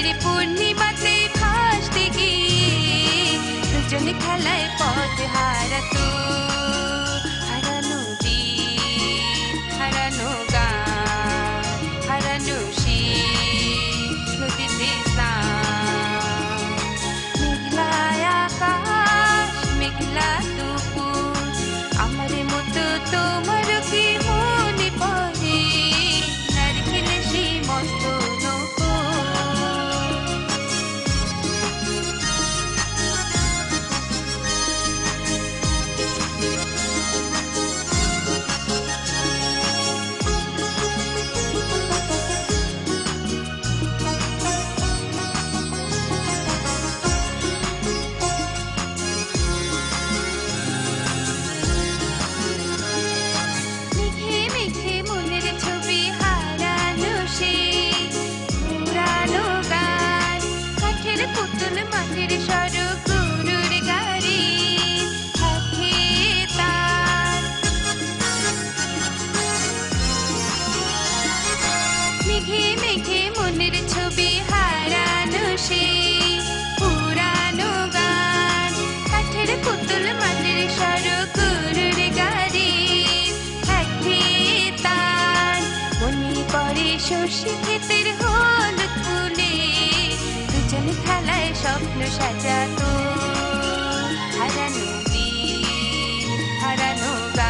রাত্রি পূর্ণিমাতে ভাসতে গিয়ে দুজনে খেলায় পথ হারাতো। হারানো দিন, হারানো গান, হারানো শীত, নদীতে স্নান। মেঘলা আকাশ, মেঘলা দুপুর, আমার মতো তোমারও কি মনে পড়ে নারকেল সেই মস্ত নৌকো। মেঘে মেঘে মনের ছবি হারানো সেই পুরানো গান, কাঠের পুতুল মাটির সড়ক গরুর গাড়ি হাতে তার। মেঘে মেঘে মনের ছবি হারানো সেই পুরানো গান, কাঠের পুতুল মাটির সড়ক গরুর গাড়ি হাতে তার। মনে পড়ে সর্ষে ক্ষেতের হলুদ ফুলে দুজনে খেলায় স্বপ্ন সাজাতো। হারানো দিন, হারানো গান,